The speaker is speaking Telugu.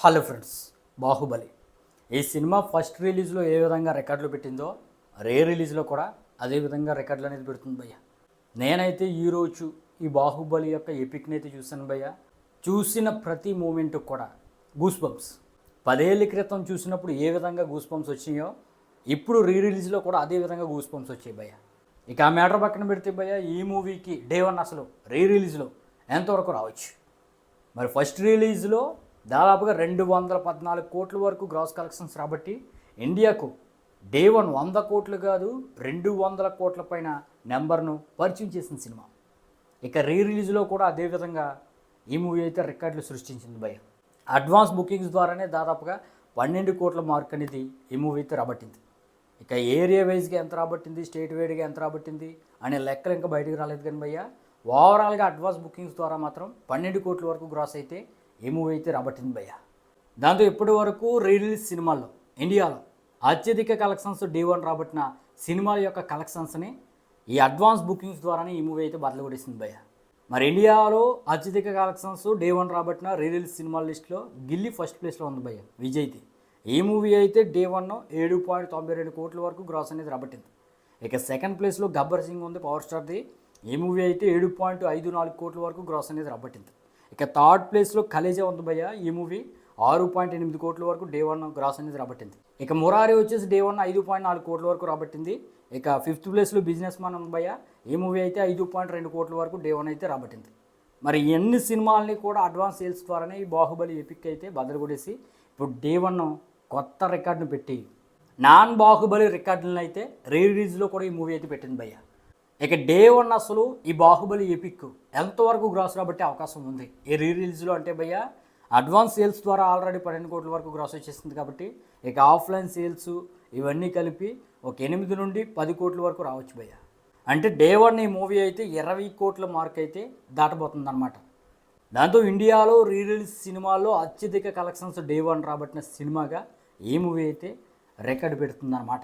హలో ఫ్రెండ్స్, బాహుబలి ఈ సినిమా ఫస్ట్ రిలీజ్లో ఏ విధంగా రికార్డులు పెట్టిందో రే రిలీజ్లో కూడా అదే విధంగా రికార్డులు అనేది పెడుతుంది భయ్య. నేనైతే ఈరోజు ఈ బాహుబలి యొక్క ఎపిక్ని అయితే చూశాను భయ్య. చూసిన ప్రతి మూమెంట్ కూడా గూస్ బంప్స్. 10 ఏళ్ల క్రితం చూసినప్పుడు ఏ విధంగా గూస్ బంప్స్ వచ్చినాయో ఇప్పుడు రీ రిలీజ్లో కూడా అదే విధంగా గూస్ బంప్స్ వచ్చాయి భయ్య. ఇక ఆ మ్యాటర్ పక్కన పెడితే భయ్య, ఈ మూవీకి డే 1 అసలు రీ రిలీజ్లో ఎంతవరకు రావచ్చు. మరి ఫస్ట్ రిలీజ్లో దాదాపుగా 214 కోట్ల వరకు గ్రాస్ కలెక్షన్స్ రాబట్టి ఇండియాకు డే 1 100 కోట్లు కాదు 200 కోట్ల పైన నెంబర్ను పరిచయం చేసిన సినిమా. ఇక రీ రిలీజ్లో కూడా అదేవిధంగా ఈ మూవీ అయితే రికార్డులు సృష్టించింది భయ్య. అడ్వాన్స్ బుకింగ్స్ ద్వారానే దాదాపుగా 12 కోట్ల మార్క్ అనేది ఈ మూవీ అయితే రాబట్టింది. ఇక ఏరియా వైజ్గా ఎంత రాబట్టింది, స్టేట్ వైడ్గా ఎంత రాబట్టింది అనే లెక్కలు ఇంకా బయటకు రాలేదు కానీ భయ్య, ఓవరాల్గా అడ్వాన్స్ బుకింగ్స్ ద్వారా మాత్రం 12 కోట్ల వరకు గ్రాస్ అయితే ఈ మూవీ అయితే రాబట్టింది భయ్య. దాంతో ఇప్పటి వరకు రీ రిలీజ్ సినిమాల్లో ఇండియాలో అత్యధిక కలెక్షన్స్ డే 1 రాబట్టిన సినిమాల యొక్క కలెక్షన్స్ని ఈ అడ్వాన్స్ బుకింగ్స్ ద్వారానే ఈ మూవీ అయితే బద్దలు కొట్టేసింది భయ్య. మరి ఇండియాలో అత్యధిక కలెక్షన్స్ డే 1 రాబట్టిన రీ రిలీజ్ సినిమాల లిస్టులో గిల్లీ ఫస్ట్ ప్లేస్లో ఉంది భయ్య, విజయ్ది. ఈ మూవీ అయితే డే 1 7.92 కోట్ల వరకు గ్రాస్ అనేది రాబట్టింది. ఇక సెకండ్ ప్లేస్లో గబ్బర్ సింగ్ ఉంది, పవర్ స్టార్ది. ఈ మూవీ అయితే 7.54 కోట్ల వరకు గ్రాస్ అనేది రాబట్టింది. ఇక థర్డ్ ప్లేస్లో కలేజా ఉంది భయ్య. ఈ మూవీ 6.8 కోట్ల వరకు డే 1 గ్రాస్ అనేది రాబట్టింది. ఇక మురారి వచ్చేసి డే 1 5.4 కోట్ల వరకు రాబట్టింది. ఇక ఫిఫ్త్ ప్లేస్లో బిజినెస్ మ్యాన్ ఉంది భయ్య. ఈ మూవీ అయితే 5.2 కోట్ల వరకు డే 1 అయితే రాబట్టింది. మరి ఎన్ని సినిమాలని కూడా అడ్వాన్స్ సేల్స్ ద్వారానే ఈ బాహుబలి ఎపిక్ అయితే బద్దలు కొట్టేసి ఇప్పుడు డే 1 కొత్త రికార్డును పెట్టి నాన్ బాహుబలి రికార్డులను అయితే రీ రిలీజ్లో కూడా ఈ మూవీ అయితే పెట్టింది భయ్య. ఇక డే 1 అసలు ఈ బాహుబలి ఎపిక్ ఎంతవరకు గ్రాస్ రాబట్టే అవకాశం ఉంది ఈ రీ రిలీజ్లో అంటే భయ్య, అడ్వాన్స్ సేల్స్ ద్వారా ఆల్రెడీ 12 కోట్ల వరకు గ్రాస్ వచ్చేసింది కాబట్టి ఇక ఆఫ్లైన్ సేల్స్ ఇవన్నీ కలిపి ఒక 8 నుండి 10 కోట్ల వరకు రావచ్చు భయ్య. అంటే డే 1 ఈ మూవీ అయితే 20 కోట్ల మార్క్ అయితే దాటబోతుంది అనమాట. దాంతో ఇండియాలో రీ రిలీజ్ సినిమాల్లో అత్యధిక కలెక్షన్స్ డే 1 రాబట్టిన సినిమాగా ఈ మూవీ అయితే రికార్డు పెడుతుంది అనమాట.